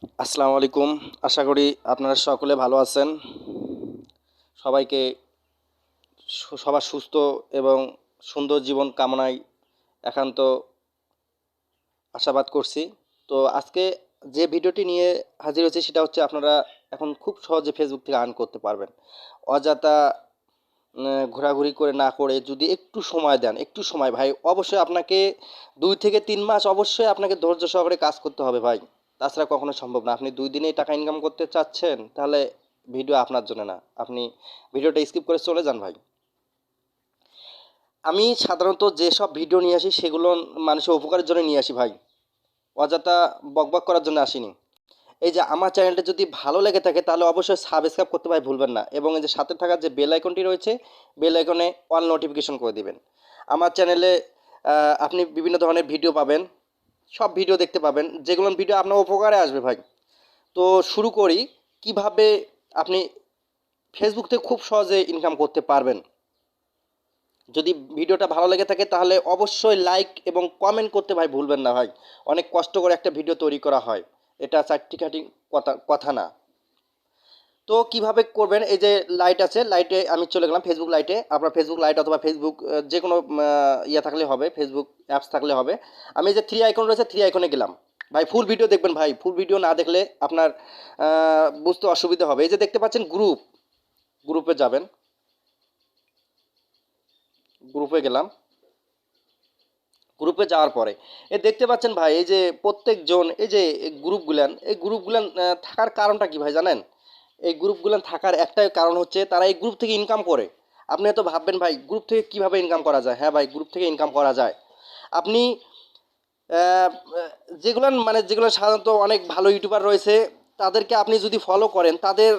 আসসালামু আলাইকুম। আশা করি আপনারা সকলে ভালো আছেন। সবাইকে সবার সুস্থ এবং সুন্দর জীবন কামনায় একান্ত আশাবাদ করছি। তো আজকে যে ভিডিওটি নিয়ে হাজির হয়েছি সেটা হচ্ছে আপনারা এখন খুব সহজে ফেসবুক থেকে আর্ন করতে পারবেন। অযথা ঘোরাঘুরি করে না করে যদি একটু সময় দেন, একটু সময় ভাই, অবশ্যই আপনাকে 2 থেকে 3 মাস অবশ্যই আপনাকে ধৈর্য সহকারে কাজ করতে হবে ভাই। তাছাড়া কখনো সম্ভব না। আপনি 2 দিনেই টাকা ইনকাম করতে চাচ্ছেন, তাহলে ভিডিও আপনার জন্য না। আপনি ভিডিওটা স্কিপ করে চলে যান ভাই। আমি সাধারণত যেসব ভিডিও নিয়ে আসি সেগুলো মানুষের উপকারের জন্য নিয়ে আসি ভাই, অযথা বকবক করার জন্য আসিনি। এই যে আমার চ্যানেলটা যদি ভালো লেগে থাকে তাহলে অবশ্যই সাবস্ক্রাইব করতে ভাই ভুলবেন না, এবং এই যে সাথে থাকা যে বেল আইকনটি রয়েছে বেল আইকনে অল নোটিফিকেশন করে দিবেন। আমার চ্যানেলে আপনি বিভিন্ন ধরনের ভিডিও পাবেন, সব ভিডিও দেখতে পাবেন যেগুলো ভিডিও আপনার উপকারে আসবে ভাই। তো শুরু করি কিভাবে আপনি ফেসবুক থেকে খুব সহজে ইনকাম করতে পারবেন। যদি ভিডিওটা ভালো লেগে থাকে তাহলে অবশ্যই লাইক এবং কমেন্ট করতে ভাই ভুলবেন না ভাই। অনেক কষ্ট করে একটা ভিডিও তৈরি করা হয়, এটা চারটিখাটি কথা কথা না। তো কিভাবে করবেন, এই যে লাইট আছে, লাইটে আমি চলে গেলাম ফেসবুক লাইটে। আপনার ফেসবুক লাইট অথবা ফেসবুক যে কোনো ইয়ে থাকলে হবে, ফেসবুক অ্যাপস থাকলে হবে। আমি এই যে থ্রি আইকন রয়েছে থ্রি আইকনে গেলাম। ভাই ফুল ভিডিও দেখবেন ভাই, ফুল ভিডিও না দেখলে আপনার বুঝতে অসুবিধা হবে। এই যে দেখতে পাচ্ছেন গ্রুপ, গ্রুপে যাবেন, গ্রুপে গেলাম। গ্রুপে যাওয়ার পরে এ দেখতে পাচ্ছেন ভাই, এই যে প্রত্যেকজন এই যে গ্রুপগুলান, এই গ্রুপগুলান থাকার কারণটা কি ভাই জানেন? এই গ্রুপগুলান থাকার একটাই কারণ হচ্ছে তারা এই গ্রুপ থেকে ইনকাম করে। আপনি হয়তো ভাববেন ভাই গ্রুপ থেকে কিভাবে ইনকাম করা যায়। হ্যাঁ ভাই, গ্রুপ থেকে ইনকাম করা যায়। আপনি আহ, যেগুলো সাধারণত অনেক ভালো ইউটিউবার রয়েছে, তাদেরকে আপনি যদি ফলো করেন, তাদের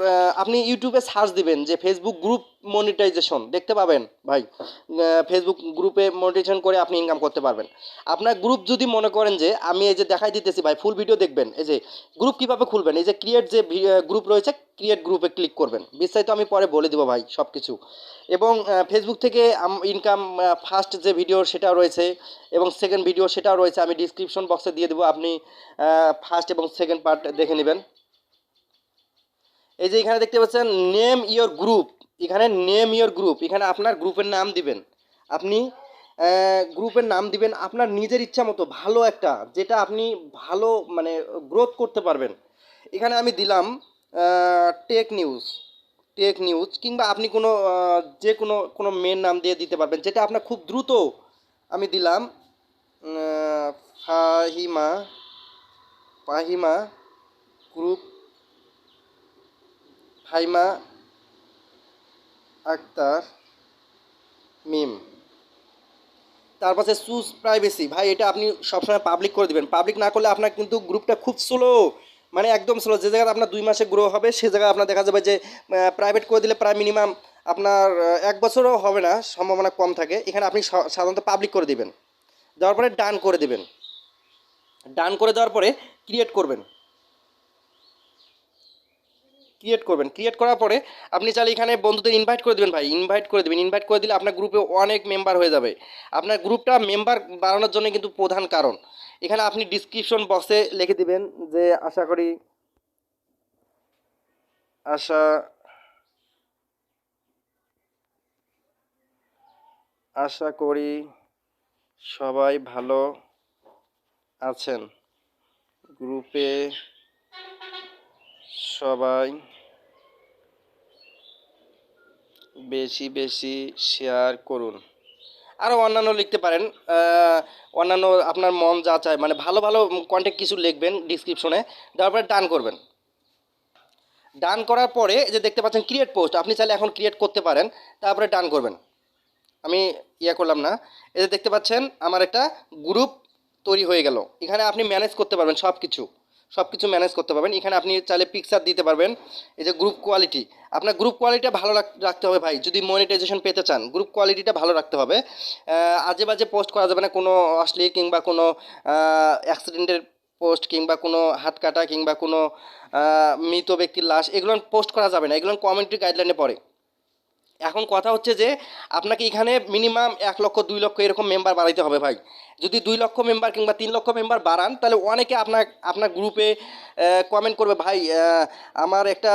আপনি ইউটিউবে সার্চ দিবেন যে ফেসবুক গ্রুপ মনিটাইজেশন, দেখতে পাবেন ভাই। ফেসবুক গ্রুপে মনিটাইজেশন করে আপনি ইনকাম করতে পারবেন। আপনার গ্রুপ যদি মনে করেন যে আমি এই যে দেখাই দিতেছি ভাই, ফুল ভিডিও দেখবেন। এই যে গ্রুপ কিভাবে খুলবেন, এই যে ক্রিয়েট যে গ্রুপ রয়েছে, ক্রিয়েট গ্রুপে ক্লিক করবেন। বিস্তারিত আমি পরে বলে দিব ভাই সব কিছু। এবং ফেসবুক থেকে ইনকাম ফার্স্ট যে ভিডিও সেটাও রয়েছে, এবং সেকেন্ড ভিডিও সেটাও রয়েছে। আমি ডিসক্রিপশন বক্সে দিয়ে দেবো, আপনি ফার্স্ট এবং সেকেন্ড পার্ট দেখে নেবেন। এই যে এখানে দেখতে পাচ্ছেন নেম ইয়োর গ্রুপ, এখানে নেম ইয়োর গ্রুপ, এখানে আপনার গ্রুপের নাম দিবেন। আপনি গ্রুপের নাম দিবেন আপনার নিজের ইচ্ছা মতো, ভালো একটা যেটা আপনি ভালো মানে গ্রোথ করতে পারবেন। এখানে আমি দিলাম টেক নিউজ, টেক নিউজ, কিংবা আপনি কোনো যে কোনো মেন নাম দিয়ে দিতে পারবেন যেটা আপনার খুব দ্রুত। আমি দিলাম ফাহিমা, ফাহিমা গ্রুপ, ফাহিমা আক্তার মিম। তারপর আছে চুজ প্রাইভেসি, ভাই এটা আপনি সবসময় পাবলিক করে দিবেন। পাবলিক না করলে আপনার কিন্তু গ্রুপটা খুব স্লো, মানে একদম স্লো। যে জায়গায় আপনার 2 মাসে গ্রো হবে সে জায়গায় আপনার দেখা যাবে যে প্রাইভেট করে দিলে প্রায় মিনিমাম আপনার 1 বছরও হবে না, সম্ভাবনা কম থাকে। এখানে আপনি সাধারণত পাবলিক করে দিবেন, দেওয়ার পরে ডান করে দিবেন। ডান করে দেওয়ার পরে ক্রিয়েট করবেন, ক্রিয়েট করবেন। ক্রিয়েট করার পরে আপনি চাইলে এখানে বন্ধুদের ইনভাইট করে দেবেন ভাই, ইনভাইট করে দেবেন। ইনভাইট করে দিলে আপনার গ্রুপে অনেক মেম্বার হয়ে যাবে। আপনার গ্রুপটা মেম্বার বাড়ানোর জন্য কিন্তু প্রধান কারণ। এখানে আপনি ডিসক্রিপশন বক্সে লিখে দিবেন যে আশা আশা করি সবাই ভালো আছেন, গ্রুপে সবাই বেশি বেশি শেয়ার করুন। আরও অন্যান্য লিখতে পারেন। অন্যান্য আপনার মন যা চায়, মানে ভালো ভালো কন্টেন্ট কিছু লিখবেন ডিসক্রিপশনে, তারপরে ডান করবেন। ডান করার পরে যে দেখতে পাচ্ছেন ক্রিয়েট পোস্ট, আপনি চাইলে এখন ক্রিয়েট করতে পারেন। তারপরে ডান করবেন। আমি করলাম না। এই যে দেখতে পাচ্ছেন আমার একটা গ্রুপ তৈরি হয়ে গেল। এখানে আপনি ম্যানেজ করতে পারবেন সব কিছু, সব কিছু ম্যানেজ করতে পারবেন। এখানে আপনি চাইলে পিকচার দিতে পারবেন। এই যে গ্রুপ কোয়ালিটি, আপনার গ্রুপ কোয়ালিটিটা ভালো রাখতে হবে ভাই। যদি মনিটাইজেশন পেতে চান গ্রুপ কোয়ালিটিটা ভালো রাখতে হবে। আজে বাজে পোস্ট করা যাবে না, কোনো অশ্লীল কিংবা কোনো অ্যাক্সিডেন্টের পোস্ট, কিংবা কোনো হাত কাটা, কিংবা কোনো মৃত ব্যক্তির লাশ, এগুলো পোস্ট করা যাবে না। এগুলো কমিউনিটি গাইডলাইনে পড়ে। এখন কথা হচ্ছে যে আপনাকে এখানে মিনিমাম 1 লক্ষ 2 লক্ষ এরকম মেম্বার বাড়াইতে হবে ভাই। যদি 2 লক্ষ মেম্বার কিংবা 3 লক্ষ মেম্বার বাড়ান তাহলে অনেকে আপনার আপনার গ্রুপে কমেন্ট করবে, ভাই আমার একটা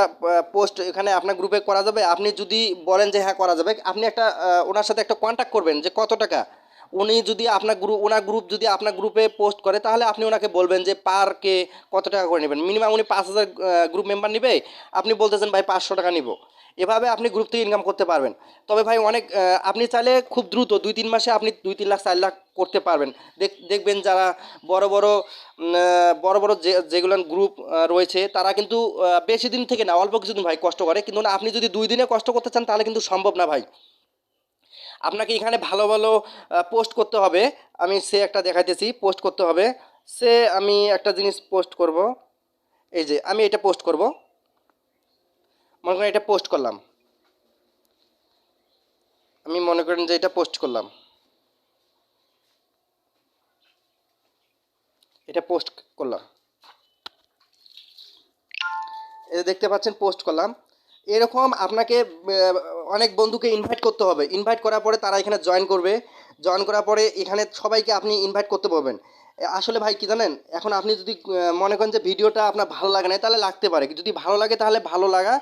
পোস্ট এখানে আপনার গ্রুপে করা যাবে? আপনি যদি বলেন যে হ্যাঁ করা যাবে, আপনি একটা ওনার সাথে একটা কন্ট্যাক্ট করবেন যে কত টাকা। উনি যদি আপনার ওনার গ্রুপ যদি আপনার গ্রুপে পোস্ট করে তাহলে আপনি ওনাকে বলবেন যে পার কে কত টাকা করে নেবেন। মিনিমাম উনি 5,000 গ্রুপ মেম্বার নেবে, আপনি বলতেছেন ভাই 500 টাকা নিব। এভাবে আপনি গ্রুপ থেকে ইনকাম করতে পারবেন। তবে ভাই অনেক আপনি চাইলে খুব দ্রুত 2-3 মাসে আপনি 2-3 লাখ 4 লাখ করতে পারবেন। দেখবেন যারা বড় বড় বড় বড় যেগুলো গ্রুপ রয়েছে তারা কিন্তু বেশি দিন থেকে না, অল্প কিছুদিন ভাই কষ্ট করে, কিন্তু না আপনি যদি 2 দিনে কষ্ট করতে চান তাহলে কিন্তু সম্ভব না ভাই। আপনাকে এখানে ভালো ভালো পোস্ট করতে হবে। আমি সে একটা দেখাইতেছি, পোস্ট করতে হবে। সে আমি একটা জিনিস পোস্ট করব, এই যে আমি এটা পোস্ট করব, মনে করেন এটা পোস্ট করলাম, আমি মনে করেন যে এটা পোস্ট করলাম, এটা পোস্ট করলাম, এই যে দেখতে পাচ্ছেন পোস্ট করলাম। এরকম আপনাকে অনেক বন্ধুকে ইনভাইট করতে হবে। ইনভাইট করার পরে তারা এখানে জয়েন করবে। জয়েন করার পরে এখানে সবাইকে আপনি ইনভাইট করতে পারবেন। আসলে ভাই কি জানেন, এখন আপনি যদি মনে করেন যে ভিডিওটা আপনার ভালো লাগে না তাহলে লাগতে পারে, যদি ভালো লাগে তাহলে ভালো লাগা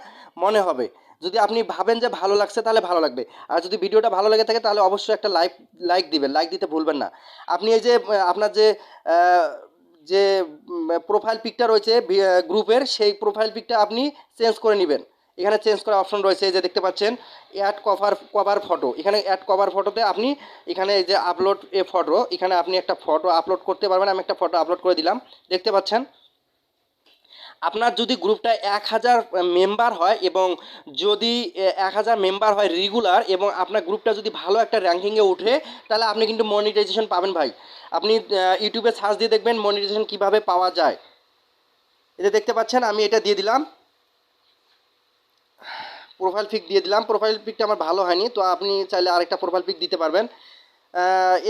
মনে হবে। যদি আপনি ভাবেন যে ভালো লাগছে তাহলে ভালো লাগবে। আর যদি ভিডিওটা ভালো লেগে থাকে তাহলে অবশ্যই একটা লাইক দিবেন, লাইক দিতে ভুলবেন না। আপনি এই যে আপনার যে আহ, যে প্রোফাইল পিকটা রয়েছে গ্রুপের, সেই প্রোফাইল পিকটা আপনি চেঞ্জ করে নেবেন। এখানে চেঞ্জ করার অপশন রয়েছে, এই যে দেখতে পাচ্ছেন অ্যাড কভার ফটো। এখানে অ্যাড কভার ফটোতে আপনি এখানে এই যে আপলোড এ ফটো, এখানে আপনি একটা ফটো আপলোড করতে পারবেন। আমি একটা ফটো আপলোড করে দিলাম, দেখতে পাচ্ছেন। আপনার যদি গ্রুপটা 1,000 মেম্বার হয় এবং যদি 1,000 মেম্বার হয় রেগুলার, এবং আপনার গ্রুপটা যদি ভালো একটা র্যাঙ্কিংয়ে ওঠে, তাহলে আপনি কিন্তু মনিটাইজেশন পাবেন ভাই। আপনি ইউটিউবে সার্চ দিয়ে দেখবেন মনিটাইজেশন কিভাবে পাওয়া যায়। এটা দেখতে পাচ্ছেন, আমি এটা দিয়ে দিলাম, প্রোফাইল পিক দিয়ে দিলাম। প্রোফাইল পিকটা আমার ভালো হয়নি, তো আপনি চাইলে আরেকটা প্রোফাইল পিক দিতে পারবেন।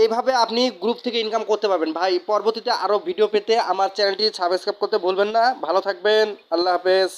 এইভাবে আপনি গ্রুপ থেকে ইনকাম করতে পারবেন ভাই। পরবর্তীতে আরও ভিডিও পেতে আমার চ্যানেলটি সাবস্ক্রাইব করতে ভুলবেন না। ভালো থাকবেন, আল্লাহ হাফেজ।